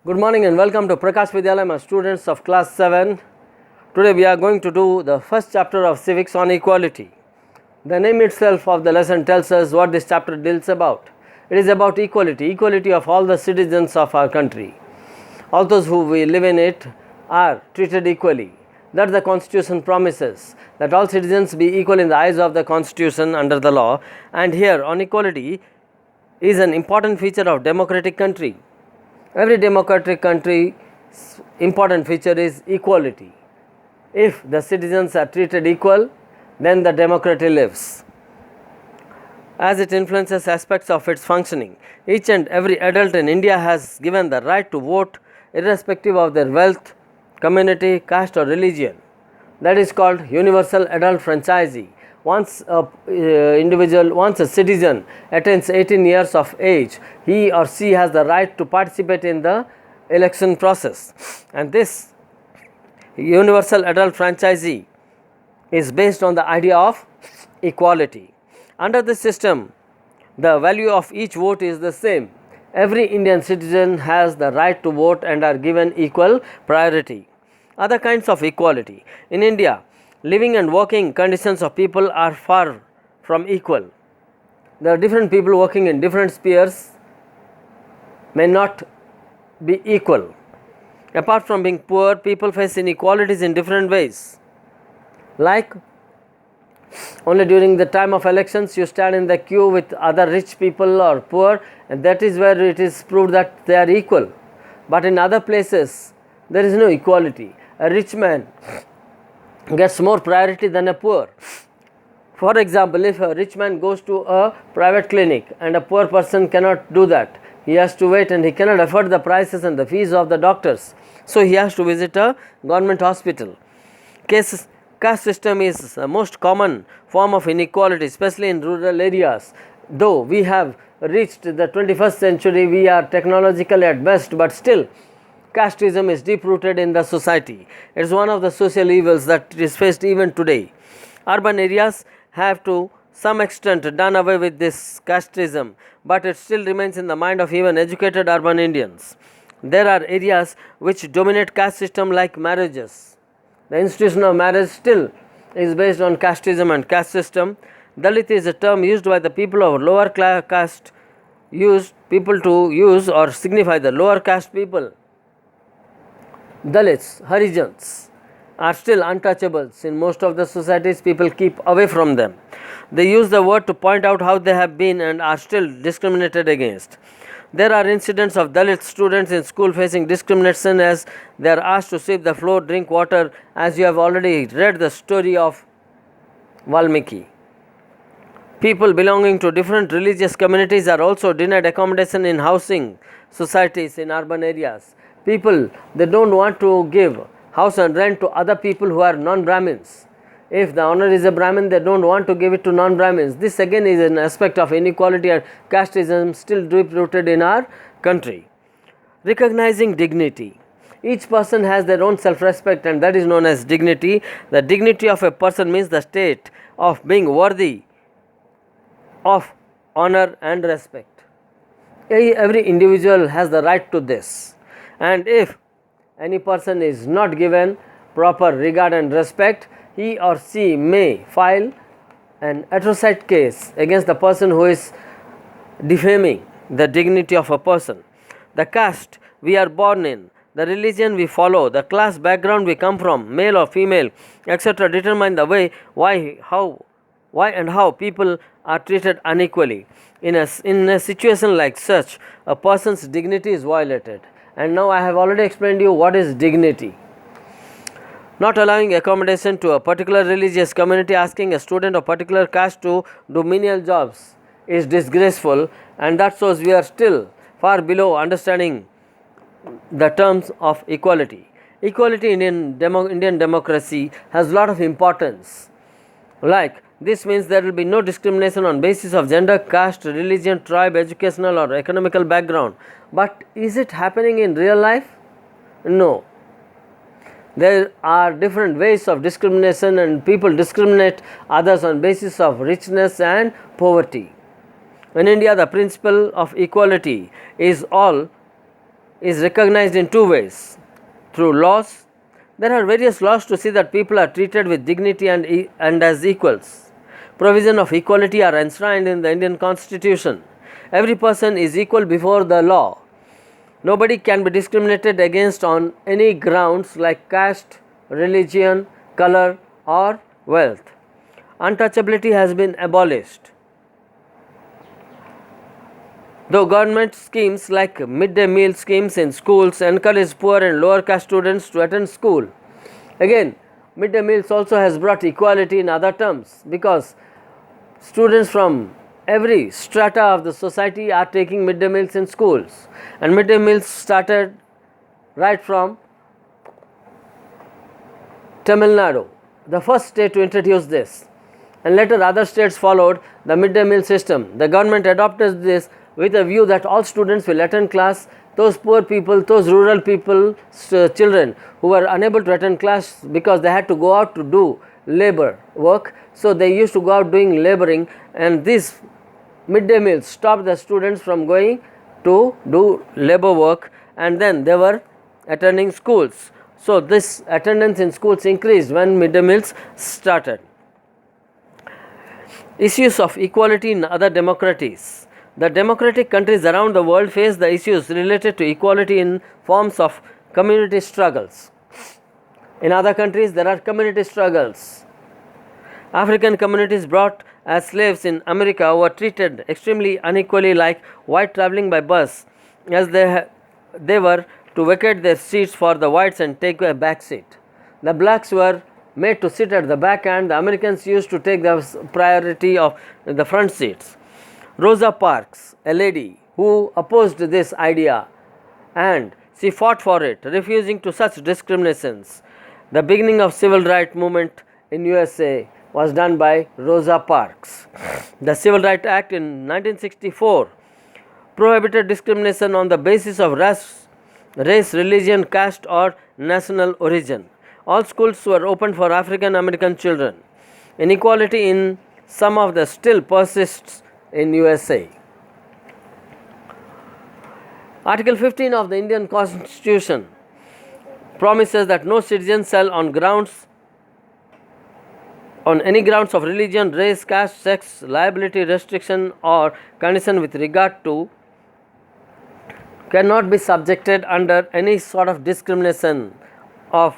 Good morning and welcome to Prakash Vidyalaya, students of class 7. Today we are going to do the first chapter of Civics on equality. The name itself of the lesson tells us what this chapter deals about. It is about equality of all the citizens of our country. All those who we live in it are treated equally. That the Constitution promises, that all citizens be equal in the eyes of the Constitution under the law. And here on equality is an important feature of democratic country. Every democratic country's important feature is equality. If the citizens are treated equal, then the democracy lives. As it influences aspects of its functioning, each and every adult in India has given the right to vote irrespective of their wealth, community, caste or religion. That is called universal adult franchise. Once a citizen attains 18 years of age, he or she has the right to participate in the election process. And this universal adult franchise is based on the idea of equality. Under this system, the value of each vote is the same. Every Indian citizen has the right to vote and are given equal priority. Other kinds of equality. In India, living and working conditions of people are far from equal. There are different people working in different spheres may not be equal. Apart from being poor, people face inequalities in different ways. Like only during the time of elections you stand in the queue with other rich people or poor, and that is where it is proved that they are equal. But in other places there is no equality. A rich man gets more priority than a poor. For example, if a rich man goes to a private clinic and a poor person cannot do that, he has to wait and he cannot afford the prices and the fees of the doctors, so he has to visit a government hospital. Caste system is the most common form of inequality, especially in rural areas. Though we have reached the 21st century, we are technological at best, but still casteism is deep-rooted in the society. It is one of the social evils that is faced even today. Urban areas have to some extent done away with this casteism, but it still remains in the mind of even educated urban Indians. There are areas which dominate caste system like marriages. The institution of marriage still is based on casteism and caste system. Dalit is a term used by the people of lower caste, people to use or signify the lower caste people. Dalits, Harijans are still untouchables. In most of the societies, people keep away from them. They use the word to point out how they have been and are still discriminated against. There are incidents of Dalit students in school facing discrimination as they are asked to sweep the floor, drink water, as you have already read the story of Valmiki. People belonging to different religious communities are also denied accommodation in housing societies in urban areas. People, they don't want to give house and rent to other people who are non-Brahmins. If the owner is a Brahmin, they don't want to give it to non-Brahmins. This again is an aspect of inequality and casteism still deep-rooted in our country. Recognizing dignity. Each person has their own self-respect, and that is known as dignity. The dignity of a person means the state of being worthy of honor and respect. Every individual has the right to this. And if any person is not given proper regard and respect, he or she may file an atrocide case against the person who is defaming the dignity of a person. The caste we are born in, the religion we follow, the class background we come from, male or female, etc., determine the way, why and how people are treated unequally. In a situation like such, a person's dignity is violated. And now I have already explained you what is dignity. Not allowing accommodation to a particular religious community, asking a student of particular caste to do menial jobs is disgraceful, and that shows we are still far below understanding the terms of equality. Equality in Indian democracy has a lot of importance. Like, this means there will be no discrimination on basis of gender, caste, religion, tribe, educational or economical background. But is it happening in real life? No. There are different ways of discrimination, and people discriminate others on basis of richness and poverty. In India, the principle of equality is all is recognized in two ways. Through laws. There are various laws to see that people are treated with dignity and as equals. Provision of equality are enshrined in the Indian Constitution. Every person is equal before the law. Nobody can be discriminated against on any grounds like caste, religion, color or wealth. Untouchability has been abolished. Though government schemes like midday meal schemes in schools encourage poor and lower caste students to attend school. Again, midday meals also has brought equality in other terms, because students from every strata of the society are taking midday meals in schools, and midday meals started right from Tamil Nadu, the first state to introduce this, and later other states followed the midday meal system. The government adopted this with a view that all students will attend class. Those poor people, those rural people, children who were unable to attend class because they had to go out to do labor work, so they used to go out doing laboring, and this midday meals stopped the students from going to do labor work, and then they were attending schools. So this attendance in schools increased when midday meals started. Issues of equality in other democracies. The democratic countries around the world face the issues related to equality in forms of community struggles. In other countries, there are community struggles. African communities brought as slaves in America were treated extremely unequally like white traveling by bus, as they were to vacate their seats for the whites and take a back seat. The blacks were made to sit at the back, and the Americans used to take the priority of the front seats. Rosa Parks, a lady who opposed this idea, and she fought for it, refusing to such discriminations. The beginning of civil rights movement in USA was done by Rosa Parks. The Civil Rights Act in 1964 prohibited discrimination on the basis of race, religion, caste or national origin. All schools were opened for African American children. Inequality in some of the still persists in USA. Article 15 of the Indian Constitution promises that no citizen shall on any grounds of religion, race, caste, sex, liability, restriction or condition with regard to cannot be subjected under any sort of discrimination of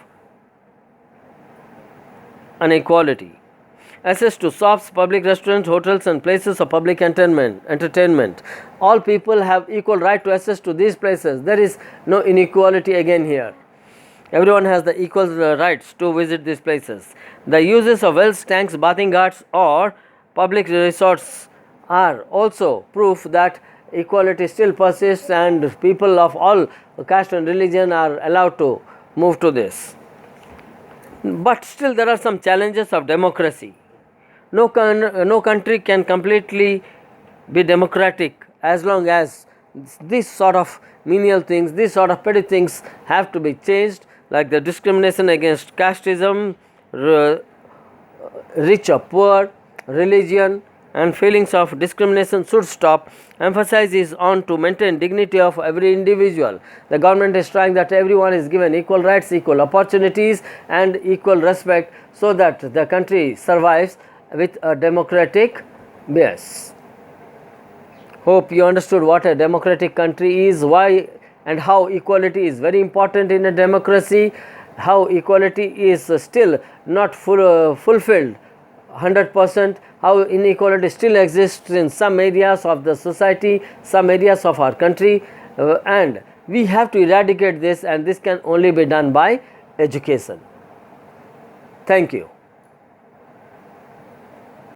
inequality. Access to shops, public restaurants, hotels and places of public entertainment. All people have equal right to access to these places. There is no inequality again here. Everyone has the equal rights to visit these places. The uses of wells, tanks, bathing ghats or public resorts are also proof that equality still persists, and people of all caste and religion are allowed to move to this. But still there are some challenges of democracy. No country can completely be democratic as long as these sort of menial things, these sort of petty things have to be changed, like the discrimination against casteism, rich or poor, religion and feelings of discrimination should stop. Emphasis is on to maintain dignity of every individual. The government is trying that everyone is given equal rights, equal opportunities and equal respect, so that the country survives with a democratic base. Hope you understood what a democratic country is, why and how equality is very important in a democracy, how equality is still not fulfilled 100%, how inequality still exists in some areas of the society, some areas of our country, and we have to eradicate this, and this can only be done by education. Thank you.